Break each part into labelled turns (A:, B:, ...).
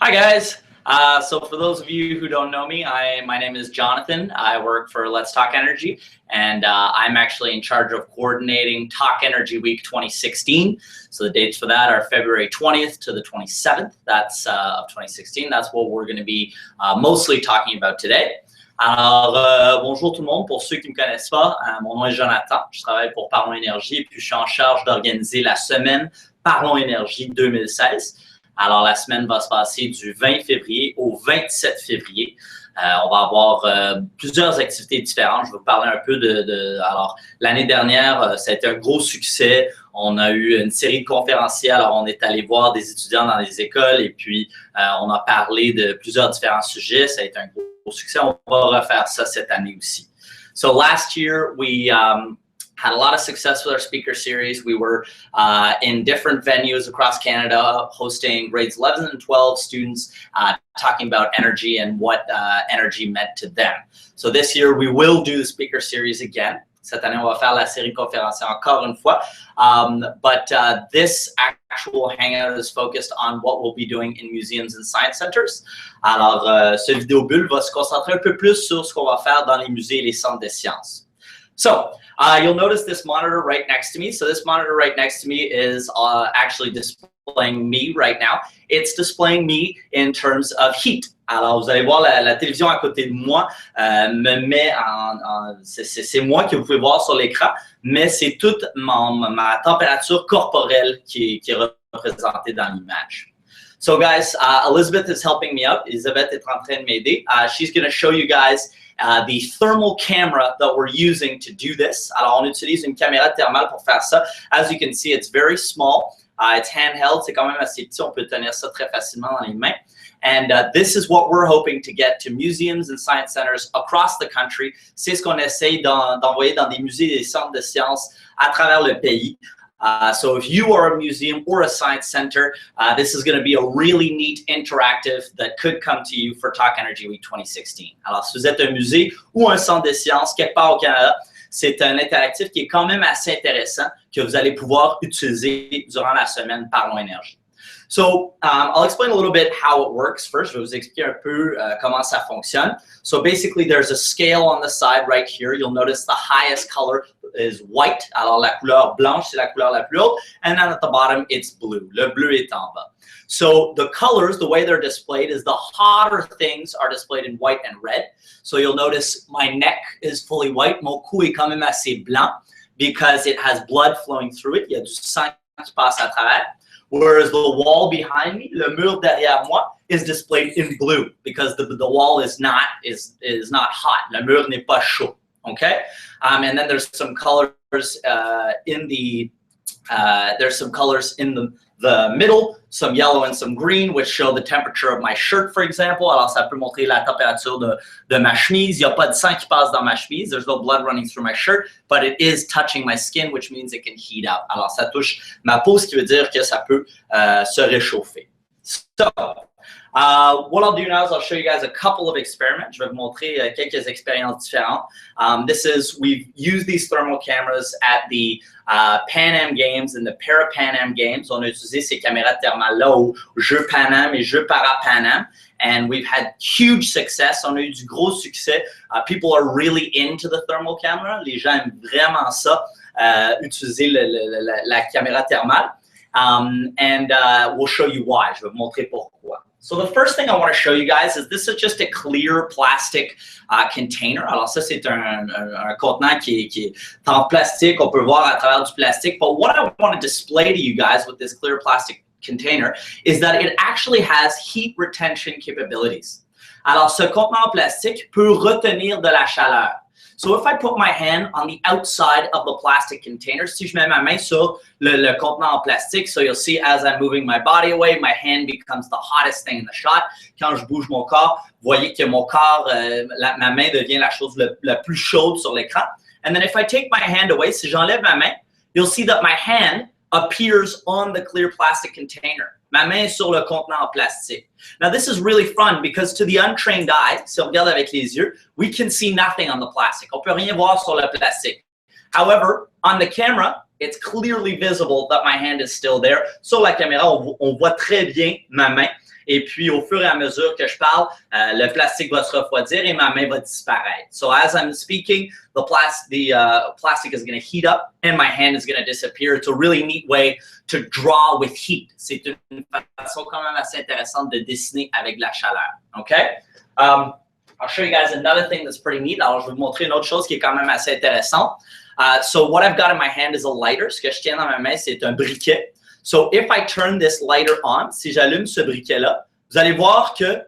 A: Hi guys. So for those of you who don't know me, my name is Jonathan. I work for Let's Talk Energy, and I'm actually in charge of coordinating Talk Energy Week 2016. So the dates for that are February 20th to the 27th. That's of 2016. That's what we're going to be mostly talking about today. Alors, bonjour tout le monde. Pour ceux qui ne me connaissent pas, mon nom est Jonathan. Je travaille pour Parlons Énergie et puis je suis en charge d'organiser la semaine Parlons Énergie 2016. Alors, la semaine va se passer du 20 février au 27 février. On va avoir plusieurs activités différentes. Je vais vous parler un peu alors, l'année dernière, ça a été un gros succès. On a eu une série de conférenciers. Alors, on est allé voir des étudiants dans les écoles et puis on a parlé de plusieurs différents sujets. Ça a été un gros succès. On va refaire ça cette année aussi. So, last year, we had a lot of success with our speaker series. We were in different venues across Canada hosting grades 11 and 12 students talking about energy and what energy meant to them. So this year we will do the speaker series again. Cette année, on va faire la série conférencière encore une fois. But this actual hangout is focused on what we'll be doing in museums and science centers. Alors, ce vidéo-bulle va se concentrer un peu plus sur ce qu'on va faire dans les musées et les centres des sciences. So, you'll notice this monitor right next to me. So this monitor right next to me is actually displaying me right now. It's displaying me in terms of heat. Alors, vous allez voir la télévision à côté de moi me met c'est moi que vous pouvez voir sur l'écran, mais c'est toute ma température corporelle qui est représentée dans l'image. So guys, Elizabeth is helping me out. Elizabeth est en train de m'aider. She's going to show you guys the thermal camera that we're using to do this. Alors, on utilise une caméra thermale pour faire ça. As you can see, it's very small. It's handheld. C'est quand même assez petit. On peut tenir ça très facilement dans les mains. And this is what we're hoping to get to museums and science centers across the country. C'est ce qu'on essaye d'envoyer dans des musées et des centres de sciences à travers le pays. So if you are a museum or a science center, this is going to be a really neat interactive that could come to you for Talk Energy Week 2016. Alors, si vous êtes un musée ou un centre de sciences quelque part au Canada, c'est un interactif qui est quand même assez intéressant que vous allez pouvoir utiliser durant la semaine Parlons Énergie. So I'll explain a little bit how it works first. Je vais vous expliquer un peu comment ça fonctionne. So basically, there's a scale on the side right here. You'll notice the highest color is white. Alors, la couleur blanche, c'est la couleur la plus haute. And then at the bottom, it's blue. Le bleu est en bas. So the colors, the way they're displayed is the hotter things are displayed in white and red. So you'll notice my neck is fully white. Mon cou est quand même assez blanc because it has blood flowing through it. Il y a du sang qui passe à travers. Whereas the wall behind me, le mur derrière moi, is displayed in blue because the wall is not hot. Le mur n'est pas chaud. Okay, and then there's some colors in the middle, some yellow and some green, which show the temperature of my shirt, for example. Alors, ça peut montrer la température de ma chemise. Il n'y a pas de sang qui passe dans ma chemise. There's no blood running through my shirt, but it is touching my skin, which means it can heat up. Alors, ça touche ma peau, ce qui veut dire que ça peut se réchauffer. So, what I'll do now is I'll show you guys a couple of experiments. Je vais vous montrer quelques expériences différentes. We've used these thermal cameras at the Pan Am Games and the Para-Pan Am Games. On a utilisé ces caméras thermales-là aux Jeux Pan Am et Jeux Para-Pan Am. And we've had huge success. On a eu du gros succès. People are really into the thermal camera. Les gens aiment vraiment ça, utiliser la caméra thermale. And we'll show you why. Je vais vous montrer pourquoi. So the first thing I want to show you guys is this is just a clear plastic container. Alors ça, c'est un contenant qui est en plastique. On peut voir à travers du plastique. But what I want to display to you guys with this clear plastic container is that it actually has heat retention capabilities. Alors ce contenant en plastique peut retenir de la chaleur. So if I put my hand on the outside of the plastic container, si je mets ma main sur le contenant en plastique, so you'll see as I'm moving my body away, my hand becomes the hottest thing in the shot. Quand je bouge mon corps, vous voyez que mon corps, ma main devient la chose la plus chaude sur l'écran. And then if I take my hand away, si j'enlève ma main, you'll see that my hand appears on the clear plastic container. Ma main est sur le contenant en plastique. Now this is really fun because to the untrained eye, si on regarde avec les yeux, we can see nothing on the plastic. On peut rien voir sur le plastique. However, on the camera, it's clearly visible that my hand is still there. Sur la caméra, on voit très bien ma main. Et puis, au fur et à mesure que je parle, le plastique va se refroidir et ma main va disparaître. So as I'm speaking, the plastic is going to heat up and my hand is going to disappear. It's a really neat way to draw with heat. C'est une façon quand même assez intéressante de dessiner avec de la chaleur. Okay? I'll show you guys another thing that's pretty neat. Alors, je vais vous montrer une autre chose qui est quand même assez intéressante. So what I've got in my hand is a lighter. Ce que je tiens dans ma main, c'est un briquet. So if I turn this lighter on, si j'allume ce briquet-là, vous allez voir que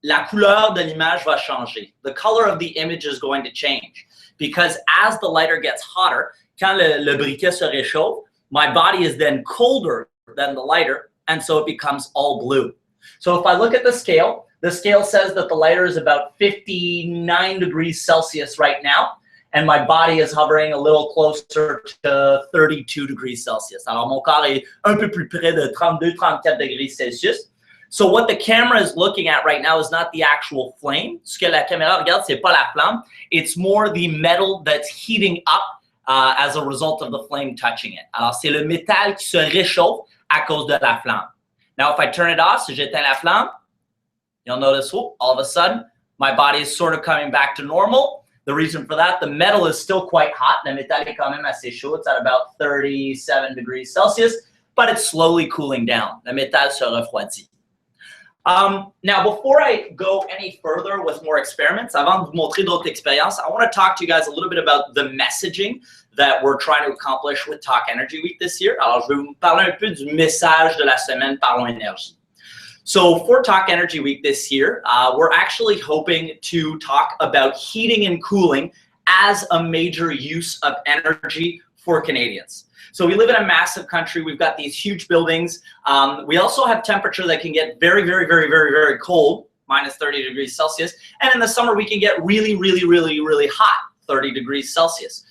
A: la couleur de l'image va changer. The color of the image is going to change because as the lighter gets hotter, quand le briquet se réchauffe, my body is then colder than the lighter, and so it becomes all blue. So if I look at the scale says that the lighter is about 59 degrees Celsius right now. And my body is hovering a little closer to 32 degrees Celsius. Alors, mon corps est un peu plus près de 32-34 degrés Celsius. So what the camera is looking at right now is not the actual flame. Ce que la caméra regarde, c'est pas la flamme. It's more the metal that's heating up as a result of the flame touching it. Alors, c'est le métal qui se réchauffe à cause de la flamme. Now, if I turn it off, si j'éteins la flamme, you'll notice, all of a sudden, my body is sort of coming back to normal. The reason for that, the metal is still quite hot. Le métal est quand même assez chaud. It's at about 37 degrees Celsius, but it's slowly cooling down. Le métal se refroidit. Now, before I go any further with more experiments, avant de vous montrer d'autres expériences, I want to talk to you guys a little bit about the messaging that we're trying to accomplish with Talk Energy Week this year. Alors, je vais vous parler un peu du message de la semaine Parlons Énergie. So for Talk Energy Week this year, we're actually hoping to talk about heating and cooling as a major use of energy for Canadians. So we live in a massive country. We've got these huge buildings. We also have temperature that can get very, very, very, very, very cold, minus 30 degrees Celsius. And in the summer, we can get really, really, really, really hot, 30 degrees Celsius.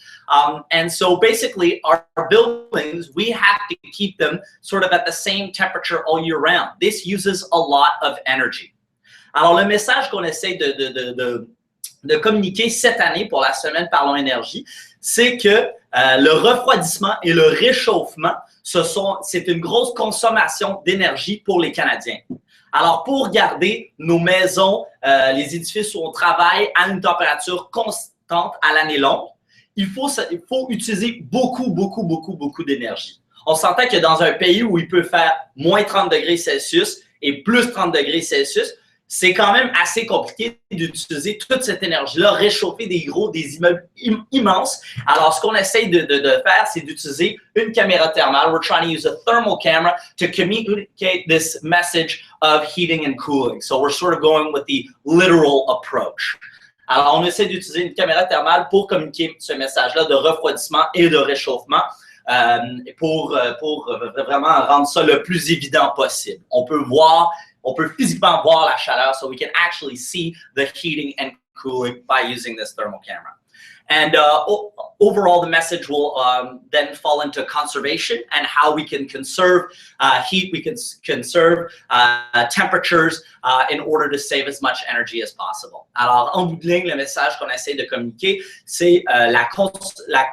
A: And so basically our buildings, we have to keep them sort of at the same temperature all year round. This uses a lot of energy. Alors le message qu'on essaie de communiquer cette année pour la semaine Parlons Énergie, c'est que le refroidissement et le réchauffement, c'est une grosse consommation d'énergie pour les Canadiens. Alors pour garder nos maisons, les édifices où on travaille à une température constante à l'année longue, il faut utiliser beaucoup d'énergie. On s'entend que dans un pays où il peut faire moins 30 degrés Celsius et plus 30 degrés Celsius, c'est quand même assez compliqué d'utiliser toute cette énergie-là, réchauffer des immeubles immenses. Alors, ce qu'on essaye de faire, c'est d'utiliser une caméra thermale. We're trying to use a thermal camera to communicate this message of heating and cooling. So we're sort of going with the literal approach. Alors, on essaie d'utiliser une caméra thermale pour communiquer ce message-là de refroidissement et de réchauffement pour vraiment rendre ça le plus évident possible. On peut physiquement voir la chaleur, so we can actually see the heating and cooling by using this thermal camera. And overall, the message will then fall into conservation and how we can conserve heat, we can conserve temperatures in order to save as much energy as possible. Alors, en bout de ligne, le message qu'on essaie de communiquer, c'est la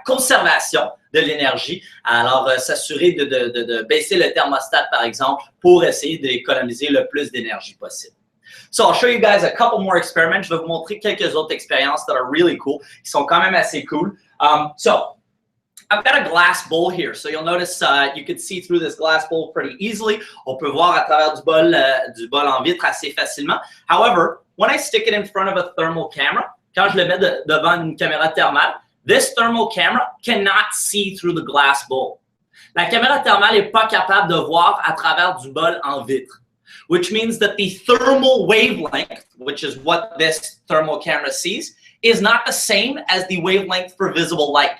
A: conservation de l'énergie. Alors, s'assurer de baisser le thermostat, par exemple, pour essayer d'économiser le plus d'énergie possible. So I'll show you guys a couple more experiments. Je vais vous montrer quelques autres expériences that are really cool, qui sont quand même assez cool. So I've got a glass bowl here. So you'll notice you can see through this glass bowl pretty easily. On peut voir à travers du bol en vitre assez facilement. However, when I stick it in front of a thermal camera, quand je le mets devant une caméra thermale, this thermal camera cannot see through the glass bowl. La caméra thermale n'est pas capable de voir à travers du bol en vitre, which means that the thermal wavelength, which is what this thermal camera sees, is not the same as the wavelength for visible light.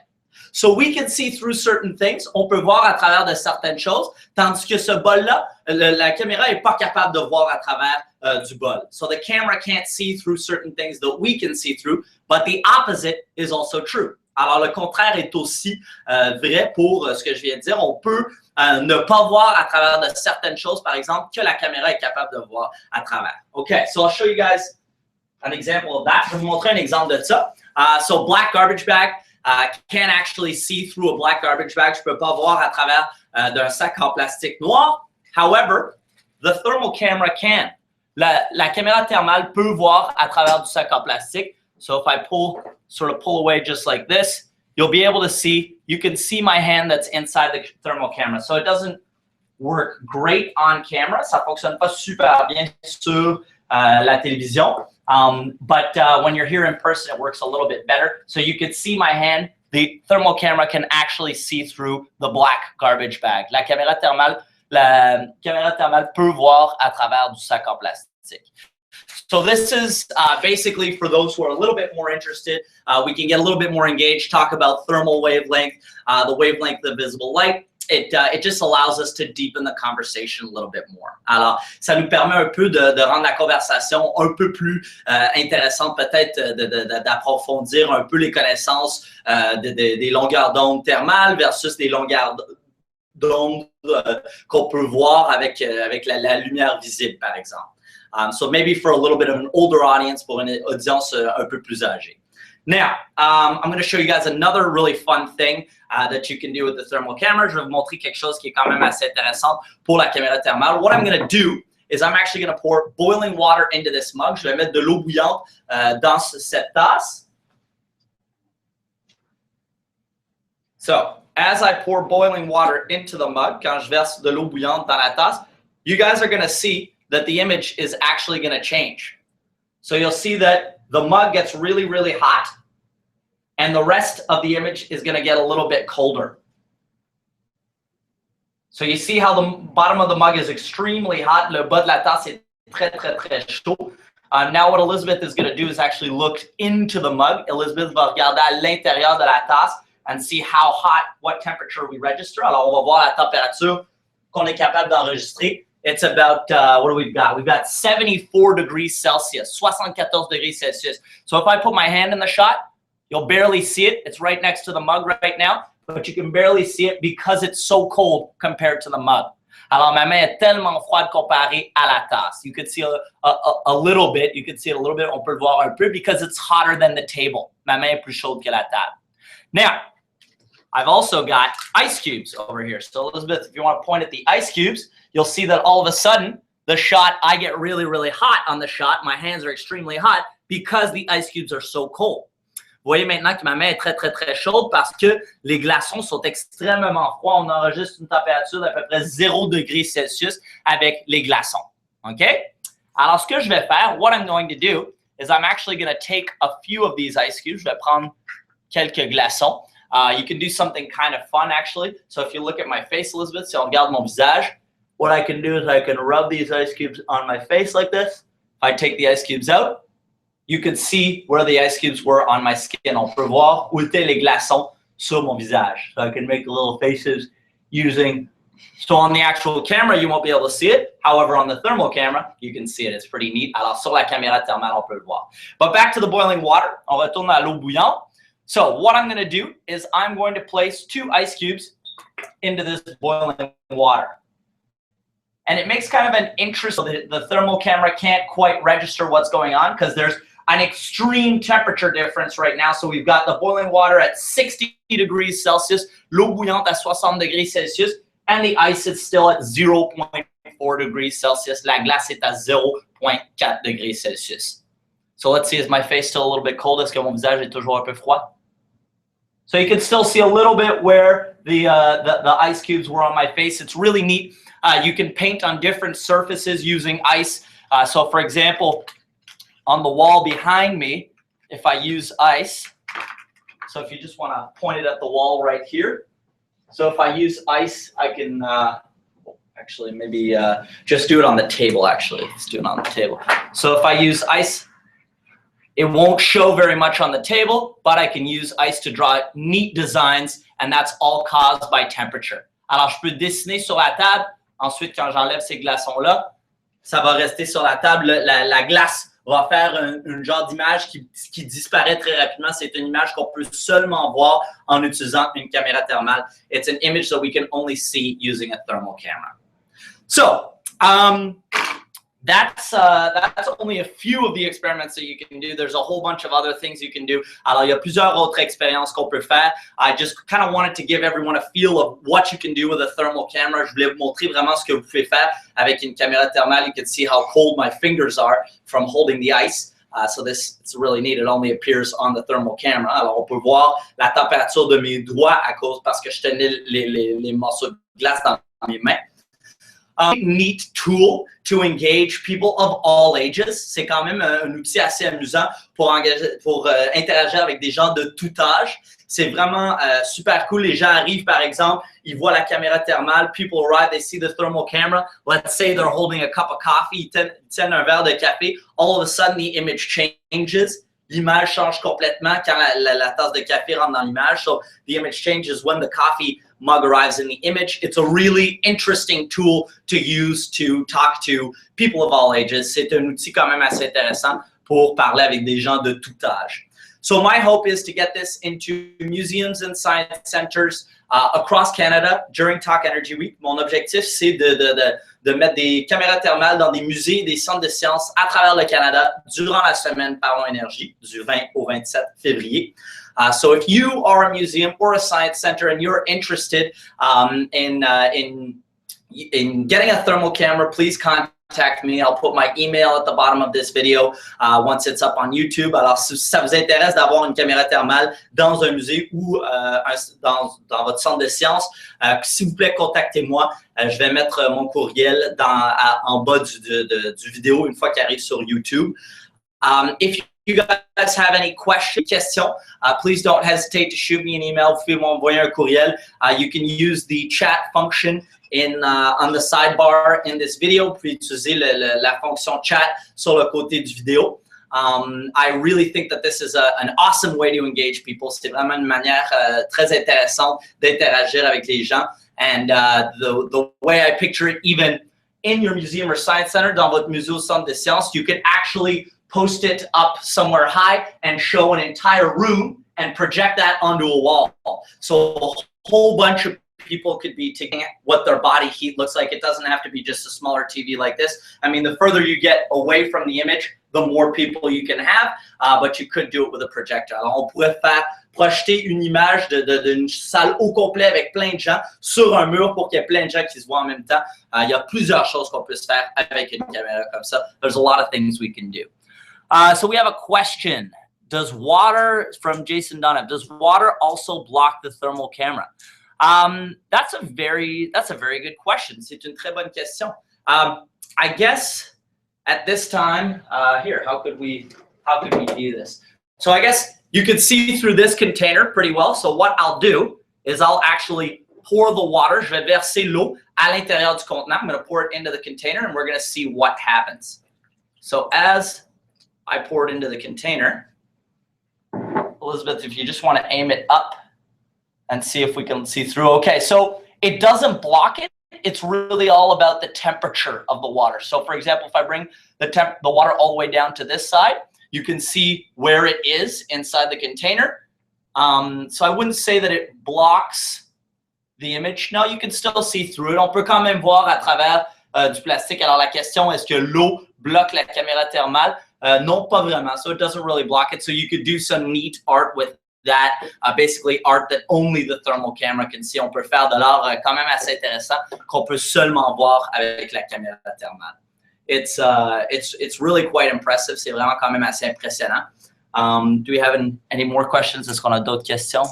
A: So we can see through certain things, on peut voir à travers de certaines choses, tandis que ce bol-là, la caméra n'est pas capable de voir à travers du bol. So the camera can't see through certain things that we can see through, but the opposite is also true. Alors le contraire est aussi vrai pour ce que je viens de dire. On peut ne pas voir à travers de certaines choses, par exemple, que la caméra est capable de voir à travers. Okay, so I'll show you guys an example of that. Je vais vous montrer un exemple de ça. So black garbage bag. can't actually see through a black garbage bag. Je peux pas voir à travers d'un sac en plastique noir. However, the thermal camera can. La caméra thermale peut voir à travers du sac en plastique. So if I pull away just like this, you'll be able to see, you can see my hand that's inside the thermal camera. So it doesn't work great on camera. Ça fonctionne pas super bien sur la télévision. But when you're here in person, it works a little bit better. So you can see my hand. The thermal camera can actually see through the black garbage bag. La caméra thermale peut voir à travers du sac en plastique. So this is basically for those who are a little bit more interested. We can get a little bit more engaged, talk about thermal wavelength, the wavelength of visible light. It just allows us to deepen the conversation a little bit more. Alors, ça nous permet un peu de rendre la conversation un peu plus intéressante, peut-être d'approfondir un peu les connaissances des longueurs d'onde thermales versus des longueurs d'onde qu'on peut voir avec la lumière visible, par exemple. So maybe for a little bit of an older audience, pour une audience un peu plus âgée. Now, I'm going to show you guys another really fun thing that you can do with the thermal camera. Je vais vous montrer quelque chose qui est quand même assez intéressant pour la caméra thermale. What I'm going to do is I'm actually going to pour boiling water into this mug. Je vais mettre de l'eau bouillante dans cette tasse. So, as I pour boiling water into the mug, quand je verse de l'eau bouillante dans la tasse, you guys are going to see that the image is actually going to change. So you'll see that the mug gets really, really hot, and the rest of the image is going to get a little bit colder. So you see how the bottom of the mug is extremely hot. Le bas de la tasse est très, très, très chaud. Now what Elizabeth is going to do is actually look into the mug. Elizabeth va regarder à l'intérieur de la tasse and see how hot, what temperature we register. Alors, on va voir la température qu'on est capable d'enregistrer. It's about, what do we got? We've got 74 degrees Celsius, 74 degrees Celsius. So if I put my hand in the shot, you'll barely see it. It's right next to the mug right now, but you can barely see it because it's so cold compared to the mug. Alors, ma main est tellement froide comparée à la tasse. You can see a little bit. You can see it a little bit. On peut le voir un peu because it's hotter than the table. Ma main est plus chaude que la table. Now, I've also got ice cubes over here. So Elizabeth, if you want to point at the ice cubes, you'll see that all of a sudden, the shot, I get really, really hot on the shot. My hands are extremely hot because the ice cubes are so cold. Vous voyez maintenant que ma main est très, très, très chaude parce que les glaçons sont extrêmement froids. On enregistre une température d'à peu près 0 degrés Celsius avec les glaçons. OK? Alors, ce que je vais faire, what I'm going to do is I'm actually going to take a few of these ice cubes. Je vais prendre quelques glaçons. You can do something kind of fun, actually. So if you look at my face, Elizabeth, si on regarde mon visage, what I can do is I can rub these ice cubes on my face like this. If I take the ice cubes out, you can see where the ice cubes were on my skin. On peut voir où étaient les glaçons sur mon visage. So I can make little faces using, so on the actual camera, you won't be able to see it. However, on the thermal camera, you can see it. It's pretty neat. Alors, sur la caméra thermale, on peut le voir. But back to the boiling water. On retourne à l'eau bouillante. So what I'm going to do is I'm going to place 2 ice cubes into this boiling water. And it makes kind of an interest. The thermal camera can't quite register what's going on because there's an extreme temperature difference right now. So we've got the boiling water at 60 degrees Celsius, l'eau bouillante à 60 degrees Celsius, and the ice is still at 0.4 degrees Celsius. La glace est à 0.4 degrees Celsius. So let's see, is my face still a little bit cold? Est-ce que mon visage est toujours un peu froid? So you can still see a little bit where the ice cubes were on my face. It's really neat. You can paint on different surfaces using ice. So for example, on the wall behind me, if I use ice, so if you just want to point it at the wall right here. So if I use ice, I can actually maybe just do it on the table, actually. Let's do it on the table. So if I use ice, it won't show very much on the table, but I can use ice to draw neat designs, and that's all caused by temperature. Alors, je peux dessiner sur la table. Ensuite, quand j'enlève ces glaçons-là, ça va rester sur la table. La glace va faire un genre d'image qui disparaît très rapidement. C'est une image qu'on peut seulement voir en utilisant une caméra thermale. It's an image that we can only see using a thermal camera. So, that's only a few of the experiments that you can do. There's a whole bunch of other things you can do. Alors, il y a plusieurs autres expériences qu'on peut faire. I just kind of wanted to give everyone a feel of what you can do with a thermal camera. Je voulais vous montrer vraiment ce que vous pouvez faire avec une caméra thermale. You can see how cold my fingers are from holding the ice. So it's really neat. It only appears on the thermal camera. Alors, on peut voir la température de mes doigts parce que je tenais les morceaux de glace dans mes mains. Neat tool to engage people of all ages. C'est quand même un outil assez amusant pour interagir avec des gens de tout âge. C'est vraiment super cool. Les gens arrivent, par exemple, ils voient la caméra thermale. People arrive, they see the thermal camera. Let's say they're holding a cup of coffee. Ils tiennent un verre de café. All of a sudden, the image changes. L'image change complètement quand la tasse de café rentre dans l'image. So the image changes when the coffee mug arrives in the image. It's a really interesting tool to use to talk to people of all ages. C'est un outil quand même assez intéressant pour parler avec des gens de tout âge. So my hope is to get this into museums and science centers across Canada during Talk Energy Week. Mon objectif, c'est de mettre des caméras thermales dans des musées et des centres de sciences à travers le Canada durant la semaine Parlons Énergie, du 20 au 27 février. So if you are a museum or a science center and you're interested in getting a thermal camera, please contact me. I'll put my email at the bottom of this video once it's up on YouTube. Alors, si ça vous intéresse d'avoir une caméra thermale dans un musée ou dans votre centre de sciences, s'il vous plaît, contactez-moi. Je vais mettre mon courriel en bas du vidéo une fois qu'il arrive sur YouTube. If you guys have any questions, please don't hesitate to shoot me an email. Vous pouvez m'envoyer un courriel. You can use the chat function on the sidebar in this video. Vous pouvez utiliser la fonction chat sur le côté du vidéo. I really think that this is an awesome way to engage people. C'est vraiment une manière très intéressante d'interagir avec les gens. And the way I picture it, even in your museum or science center, dans votre musée ou centre de sciences, you can actually post it up somewhere high and show an entire room and project that onto a wall. So a whole bunch of people could be taking what their body heat looks like. It doesn't have to be just a smaller TV like this. I mean, the further you get away from the image, the more people you can have, but you could do it with a projector. Alors, on pourrait projeter une image d'une salle au complet avec plein de gens sur un mur pour qu'il y ait plein de gens qui se voient en même temps. Il y a plusieurs choses qu'on peut faire avec une caméra comme ça. There's a lot of things we can do. So we have a question. Does water, from Jason Dunham, does water also block the thermal camera? That's a very good question. C'est une très bonne question. I guess at this time, here, how could we do this? So I guess you could see through this container pretty well. So what I'll do is I'll actually pour the water. Je vais verser l'eau à l'intérieur du contenant. I'm going to pour it into the container, and we're going to see what happens. So as I pour it into the container, Elizabeth, if you just want to aim it up and see if we can see through. Okay, so it doesn't block it. It's really all about the temperature of the water. So for example, if I bring the water all the way down to this side, you can see where it is inside the container. So I wouldn't say that it blocks the image. No, you can still see through it. On peut quand même voir à travers du plastique. Alors la question, est-ce que l'eau bloque la caméra thermale? Non, pas vraiment. So it doesn't really block it. So you could do some neat art with that, basically art that only the thermal camera can see. On peut faire de l'art quand même assez intéressant qu'on peut seulement voir avec la caméra thermale. It's really quite impressive. C'est vraiment quand même assez impressionnant. Do we have any more questions? Est-ce qu'on a d'autres questions?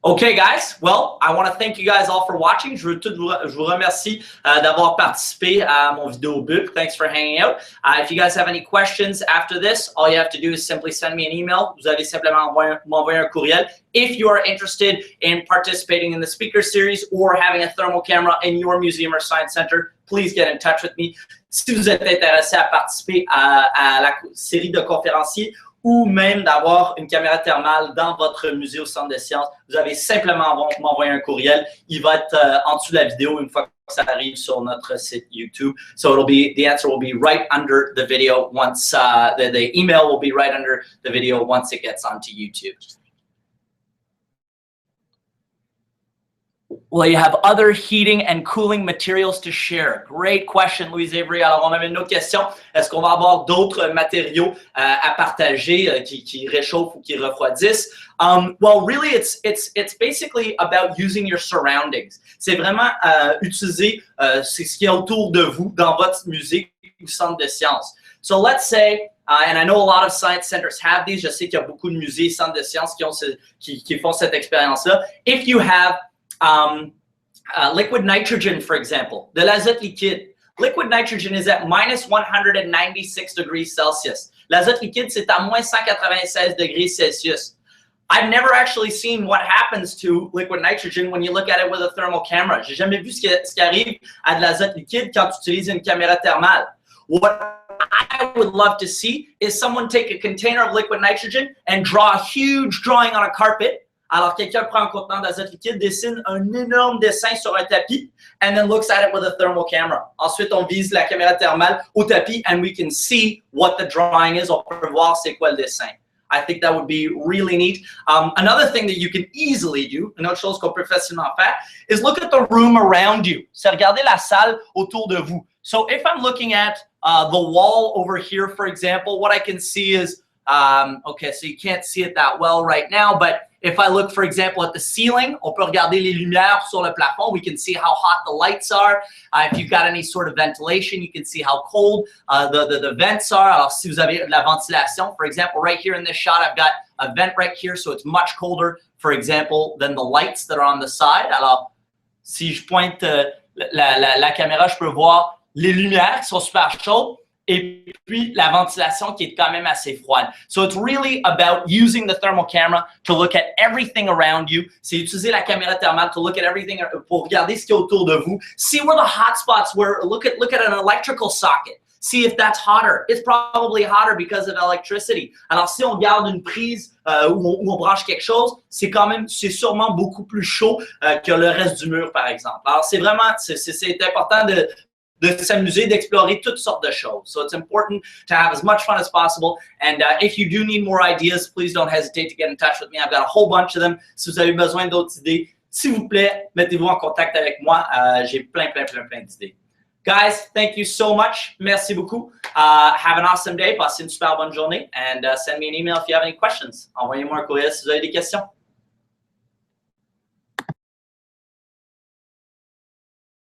A: Okay, guys. Well, I want to thank you guys all for watching. Je vous remercie d'avoir participé à mon vidéo-bulle. Thanks for hanging out. If you guys have any questions after this, all you have to do is simply send me an email. Vous allez simplement m'envoyer un courriel. If you are interested in participating in the speaker series or having a thermal camera in your museum or science center, please get in touch with me. Si vous êtes intéressé à participer à la série de conférenciers, ou même d'avoir une caméra thermale dans votre musée ou centre de sciences, vous avez simplement à m'envoyer un courriel. Il va être en dessous de la vidéo une fois que ça arrive sur notre site YouTube. So the answer will be right under the video once, the email will be right under the video once it gets onto YouTube. Will you have other heating and cooling materials to share? Great question, Louise Avery. Alors, on avait une autre question. Est-ce qu'on va avoir d'autres matériaux à partager qui réchauffent ou qui refroidissent? Well, really, it's basically about using your surroundings. C'est vraiment utiliser ce qui est autour de vous dans votre musée ou centre de sciences. So let's say, and I know a lot of science centers have these. Je sais qu'il y a beaucoup de musées, centres de sciences qui font cette expérience-là. If you have liquid nitrogen, for example, de l'azote liquide. Liquid nitrogen is at minus 196 degrees Celsius. L'azote liquide, c'est à moins 196 degrés Celsius. I've never actually seen what happens to liquid nitrogen when you look at it with a thermal camera. J'ai jamais vu ce qui arrive à de l'azote liquide quand tu utilises une caméra thermale. What I would love to see is someone take a container of liquid nitrogen and draw a huge drawing on a carpet. Alors, quelqu'un prend un contenant d'azote liquide, dessine un énorme dessin sur un tapis, and then looks at it with a thermal camera. Ensuite, on vise la caméra thermale au tapis, and we can see what the drawing is. On peut voir c'est quoi le dessin. I think that would be really neat. Another thing that you can easily do, une autre chose qu'on peut facilement faire, is look at the room around you. C'est regarder la salle autour de vous. So if I'm looking at the wall over here, for example, what I can see is, okay, so you can't see it that well right now, but if I look, for example, at the ceiling, on peut regarder les lumières sur le plafond. We can see how hot the lights are. If you've got any sort of ventilation, you can see how cold the vents are. Alors, si vous avez de la ventilation, for example, right here in this shot, I've got a vent right here, so it's much colder, for example, than the lights that are on the side. Alors, si je pointe la caméra, je peux voir les lumières qui sont super chaudes. Et puis, la ventilation qui est quand même assez froide. So, it's really about using the thermal camera to look at everything around you. C'est utiliser la caméra thermale to look at everything, pour regarder ce qui est autour de vous. See where the hot spots were. Look at an electrical socket. See if that's hotter. It's probably hotter because of electricity. Alors, si on regarde une prise où on branche quelque chose, c'est sûrement beaucoup plus chaud que le reste du mur, par exemple. Alors, c'est important de s'amuser, d'explorer toutes sortes de choses. So it's important to have as much fun as possible. And if you do need more ideas, please don't hesitate to get in touch with me. I've got a whole bunch of them. Si vous avez besoin d'autres idées, s'il vous plaît, mettez-vous en contact avec moi. J'ai plein d'idées. Guys, thank you so much. Merci beaucoup. Have an awesome day. Passez une super bonne journée. And send me an email if you have any questions. Envoyez-moi un courriel si vous avez des questions.